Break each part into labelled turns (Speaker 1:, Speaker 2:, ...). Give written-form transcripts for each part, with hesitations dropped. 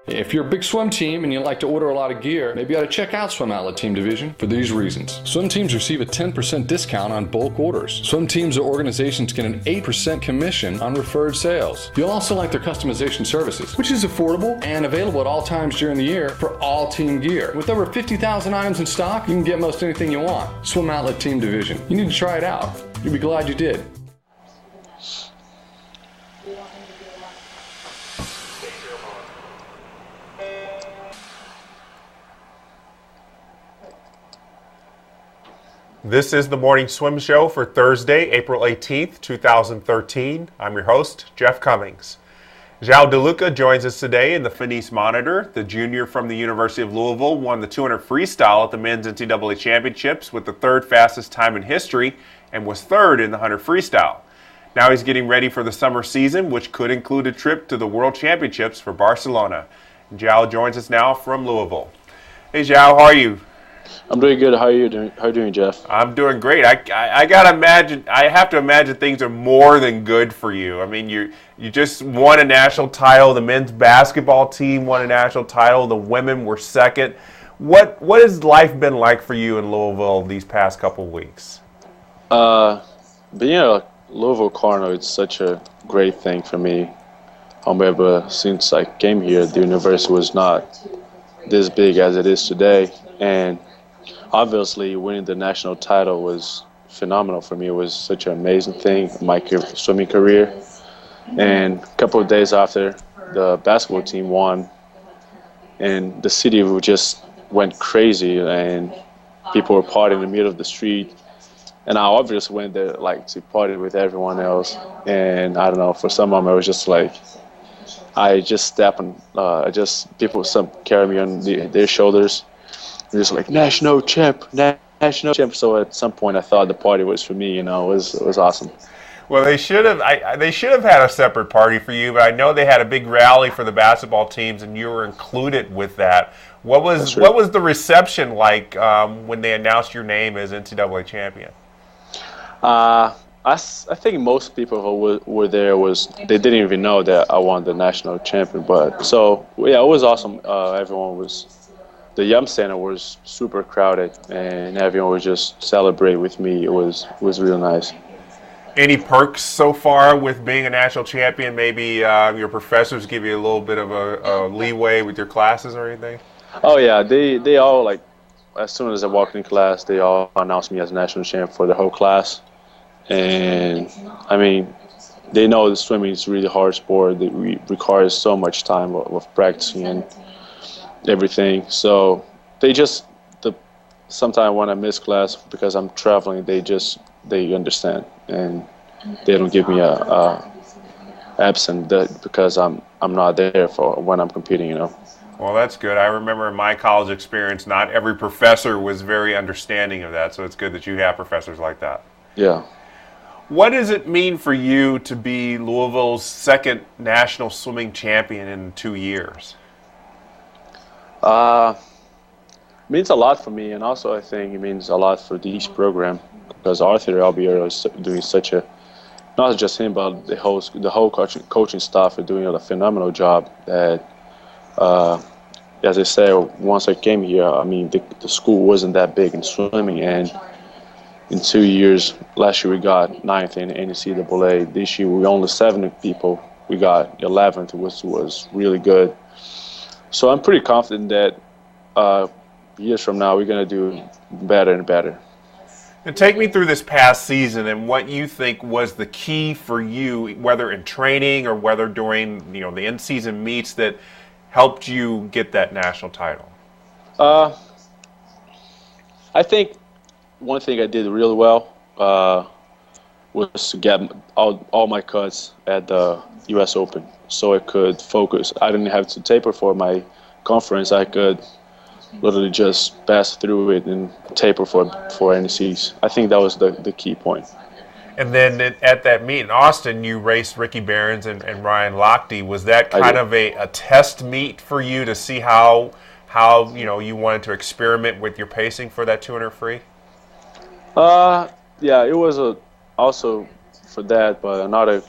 Speaker 1: If you're a big swim team and you like to order a lot of gear, maybe you ought to check out SwimOutlet Team Division for these reasons. Swim teams receive a 10% discount on bulk orders. Swim teams or organizations get an 8% commission on referred sales. You'll also like their customization services, which is affordable and available at all times during the year for all team gear. With over 50,000 items in stock, you can get most anything you want. SwimOutlet Team Division. You need to try it out. You'll be glad you did.
Speaker 2: This is the Morning Swim Show for Thursday, April 18th, 2013. I'm your host, Jeff Cummings. Joao De Lucca joins us today in the Finis Monitor. The junior from the University of Louisville won the 200 freestyle at the men's NCAA championships with the third fastest time in history and was third in the 100 freestyle. Now he's getting ready for the summer season, which could include a trip to the World Championships for Barcelona. Joao joins us now from Louisville. Hey Joao, how are you?
Speaker 3: I'm doing good. How are you doing? How are you doing, Jeff?
Speaker 2: I'm doing great. I gotta imagine. I have to imagine things are more than good for you. I mean, you just won a national title. The men's basketball team won a national title. The women were second. What has life been like for you in Louisville these past couple of weeks?
Speaker 3: Being a Louisville Cardinal, it's such a great thing for me. However, since I came here, the university was not this big as it is today, and obviously, winning the national title was phenomenal for me. It was such an amazing thing in my swimming career. And a couple of days after, the basketball team won, and the city just went crazy, and people were partying in the middle of the street. And I obviously went there to party with everyone else. And I don't know, for some moment, it was just like, I just stepped on, people carry me on their shoulders. Just like national champ. So at some point, I thought the party was for me. It was awesome.
Speaker 2: Well, they should have. They should have had a separate party for you, but I know they had a big rally for the basketball teams, and you were included with that. What was the reception like when they announced your name as NCAA champion?
Speaker 3: I think most people who were there they didn't even know that I won the national champion. But so yeah, it was awesome. Everyone was. The Yum Center was super crowded, and everyone was just celebrating with me. It was real nice.
Speaker 2: Any perks so far with being a national champion? Maybe your professors give you a little bit of a leeway with your classes or anything?
Speaker 3: Oh yeah, they all as soon as I walked in class, they all announced me as national champ for the whole class. And I mean, they know the swimming is a really hard sport. It requires so much time of practicing and everything. So they just sometimes when I miss class because I'm traveling, they understand, and they don't give me a absent because I'm not there for when I'm competing.
Speaker 2: Well, that's good. I remember in my college experience, not every professor was very understanding of that. So it's good that you have professors like that.
Speaker 3: Yeah.
Speaker 2: What does it mean for you to be Louisville's second national swimming champion in 2 years?
Speaker 3: Means a lot for me, and also I think it means a lot for each program because Arthur Albiero is doing such a, not just him, but the whole coaching staff are doing a phenomenal job. That, as I say, once I came here, I mean the school wasn't that big in swimming, and in 2 years, last year we got 9th in NCAA. This year we only 7 people. We got 11th, which was really good. So I'm pretty confident that years from now we're going to do better and better.
Speaker 2: And take me through this past season and what you think was the key for you, whether in training or whether during the in-season meets that helped you get that national title.
Speaker 3: I think one thing I did really well was to get all my cuts at the U.S. Open, so I could focus. I didn't have to taper for my conference. I could literally just pass through it and taper for NCs. I think that was the key point.
Speaker 2: And then at that meet in Austin, you raced Ricky Behrens and Ryan Lochte. Was that kind of a test meet for you to see how you wanted to experiment with your pacing for that 200 free?
Speaker 3: Yeah, it was also for that, but another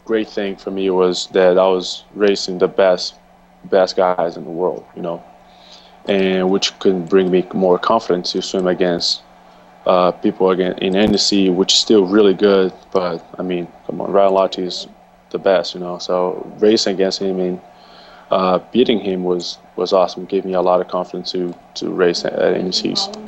Speaker 3: great thing for me was that I was racing the best best guys in the world, and which could bring me more confidence to swim against people again in NC, which is still really good. But I mean, come on, Ryan Lochte is the best, So racing against him and beating him was awesome. It gave me a lot of confidence to race at NCs.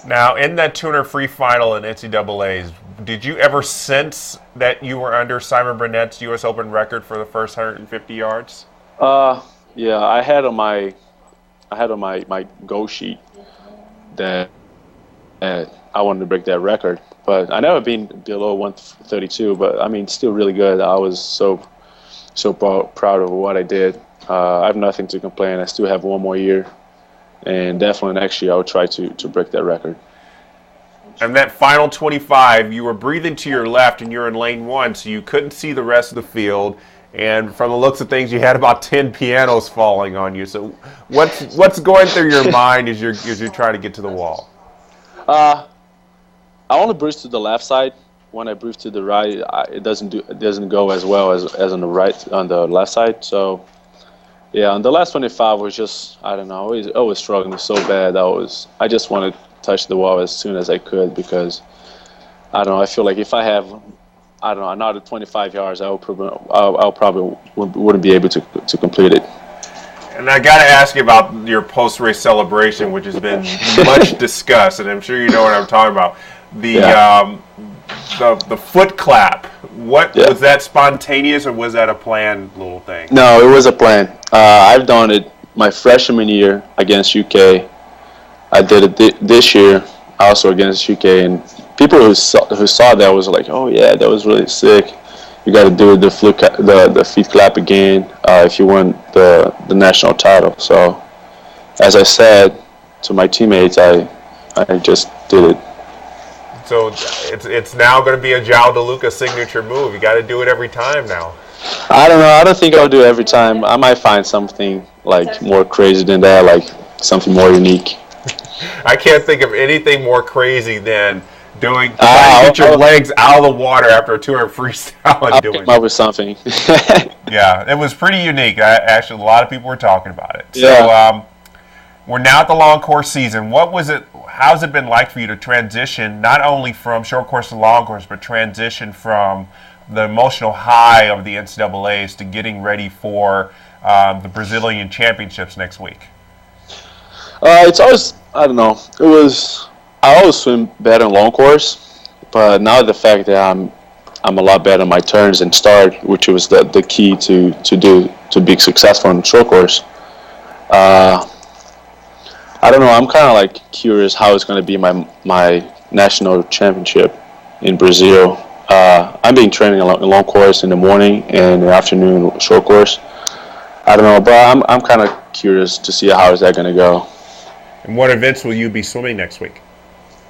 Speaker 2: Now, in that 200 free final in NCAA's, did you ever sense that you were under Simon Burnett's U.S. Open record for the first 150 yards?
Speaker 3: Yeah, I had on my goal sheet that I wanted to break that record, but I never been below 132. But I mean, still really good. I was so proud of what I did. I have nothing to complain. I still have one more year, and definitely next year I will try to break that record.
Speaker 2: And that final 25, you were breathing to your left, and you're in lane 1, so you couldn't see the rest of the field. And from the looks of things, you had about 10 pianos falling on you. So what's going through your mind as you're trying to get to the wall?
Speaker 3: I only breathe to the left side. When I breathe to the right, it doesn't go as well as on the left side. So yeah, on the last 25 was just, I don't know, I was struggling so bad. I just wanted to touch the wall as soon as I could, because I don't know, I feel like if I have, I don't know, another 25 yards, I probably wouldn't be able to complete it.
Speaker 2: And I got to ask you about your post-race celebration, which has been much discussed, and I'm sure you know what I'm talking about. The foot clap. Was that spontaneous, or was that a planned little thing?
Speaker 3: No, it was a plan. I've done it my freshman year against UK. I did it this year also against UK, and people who saw that was like, "Oh yeah, that was really sick. You got to do the feet clap again if you win the national title." So, as I said to my teammates, I just did it.
Speaker 2: So it's now going to be a Joao De Lucca signature move. You got to do it every time now.
Speaker 3: I don't know. I don't think I'll do it every time. I might find something like more crazy than that, like something more unique.
Speaker 2: I can't think of anything more crazy than trying to get your legs out of the water after a 200 freestyle and doing it. I'll come
Speaker 3: up with something.
Speaker 2: Yeah, it was pretty unique. Actually, a lot of people were talking about it.
Speaker 3: Yeah.
Speaker 2: So we're now at the long course season. How's it been like for you to transition not only from short course to long course, but transition from the emotional high of the NCAAs to getting ready for the Brazilian Championships next week?
Speaker 3: It's always, I don't know. I always swim better in long course, but now the fact that I'm a lot better in my turns and start, which was the key to be successful in short course. I don't know. I'm kind of like curious how it's going to be my national championship in Brazil. I've been training a long course in the morning and in the afternoon short course. I don't know, but I'm kind of curious to see how is that going to go.
Speaker 2: And what events will you be swimming next week?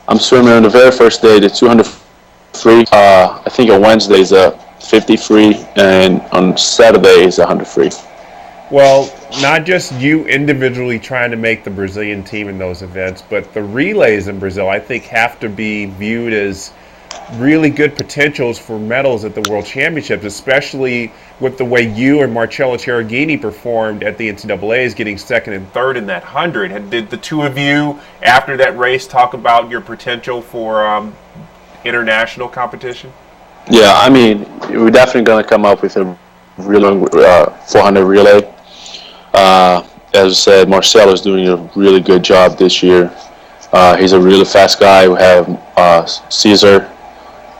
Speaker 3: I'm swimming on the very first day, the 200 free. I think on Wednesday is a 50 free, and on Saturday is a 100 free.
Speaker 2: Well, not just you individually trying to make the Brazilian team in those events, but the relays in Brazil, I think, have to be viewed as really good potentials for medals at the World Championships, especially with the way you and Marcello Cherubini performed at the NCAAs, getting second and third in that 100. Did the two of you, after that race, talk about your potential for international competition?
Speaker 3: Yeah, I mean, we're definitely going to come up with a really 400 relay. As I said, Marcello is doing a really good job this year. He's a really fast guy. We have Caesar,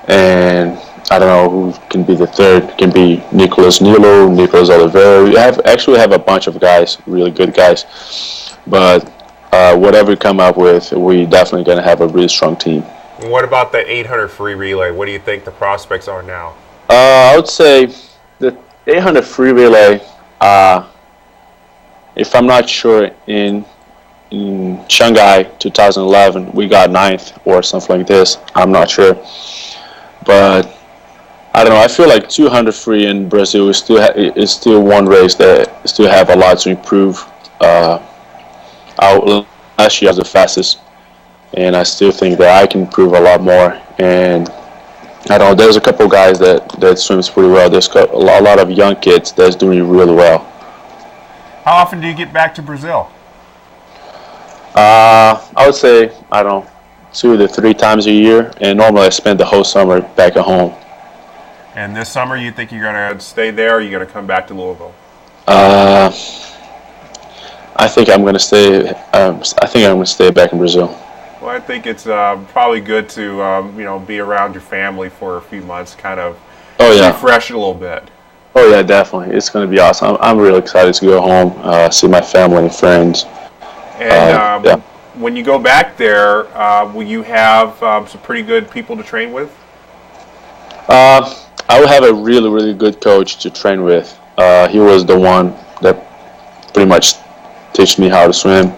Speaker 3: and I don't know who can be the third. It can be Nicolas Nilo, Nicolas Oliveira. We have a bunch of guys, really good guys. But whatever we come up with, we definitely going to have a really strong team.
Speaker 2: And what about the 800 free relay? What do you think the prospects are now?
Speaker 3: I would say the 800 free relay, if I'm not sure, in Shanghai 2011, we got 9th or something like this. I'm not sure. But I don't know. I feel like 200 free in Brazil is still one race that still have a lot to improve. Last year I was the fastest, and I still think that I can improve a lot more. And I don't know. There's a couple of guys that swims pretty well. There's a lot of young kids that's doing really well.
Speaker 2: How often do you get back to Brazil?
Speaker 3: I would say, I don't know, 2 to 3 times a year, and normally I spend the whole summer back at home.
Speaker 2: And this summer, you think you're going to stay there, or are you going to come back to Louisville?
Speaker 3: I think I'm going to stay. I think I'm going to stay back in Brazil.
Speaker 2: Well, I think it's probably good to be around your family for a few months, kind of refresh it a little bit.
Speaker 3: Oh yeah, definitely. It's going to be awesome. I'm really excited to go home, see my family and friends.
Speaker 2: And when you go back there, will you have some pretty good people to train with?
Speaker 3: I will have a really, really good coach to train with. He was the one that pretty much teach me how to swim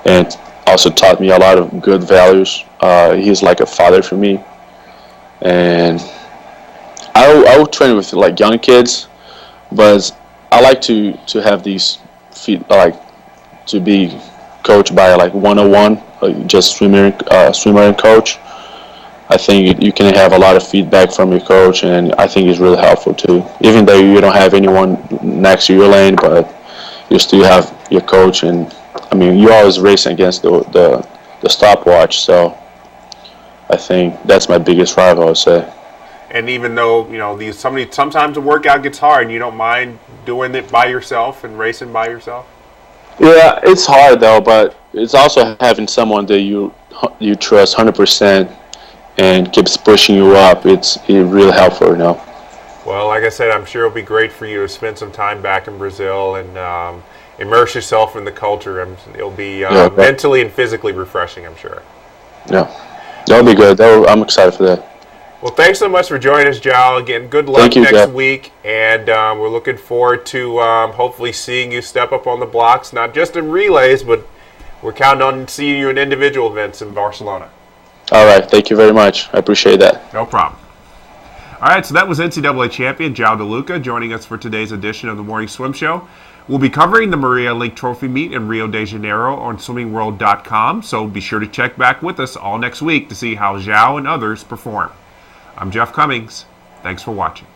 Speaker 3: and also taught me a lot of good values. He's like a father for me. And I will train with like young kids, but I like to have these to be coached by like 101, just swimmer and coach. I think you can have a lot of feedback from your coach, and I think it's really helpful too. Even though you don't have anyone next to your lane, but you still have your coach, and I mean you're always racing against the stopwatch. So I think that's my biggest rival, I would say.
Speaker 2: And even though sometimes the workout gets hard, you don't mind doing it by yourself and racing by yourself.
Speaker 3: Yeah, it's hard though, but it's also having someone that you trust 100%. And keeps pushing you up. It's really helpful,
Speaker 2: Well, like I said, I'm sure it'll be great for you to spend some time back in Brazil and immerse yourself in the culture. It'll be mentally and physically refreshing, I'm sure.
Speaker 3: Yeah, that'll be good. I'm excited for that.
Speaker 2: Well, thanks so much for joining us, Joao. Again, good luck next week, and we're looking forward to hopefully seeing you step up on the blocks, not just in relays, but we're counting on seeing you in individual events in Barcelona.
Speaker 3: All right, thank you very much. I appreciate that.
Speaker 2: No problem. All right, so that was NCAA champion Joao De Lucca joining us for today's edition of the Morning Swim Show. We'll be covering the Maria Link Trophy meet in Rio de Janeiro on swimmingworld.com, so be sure to check back with us all next week to see how Joao and others perform. I'm Jeff Cummings. Thanks for watching.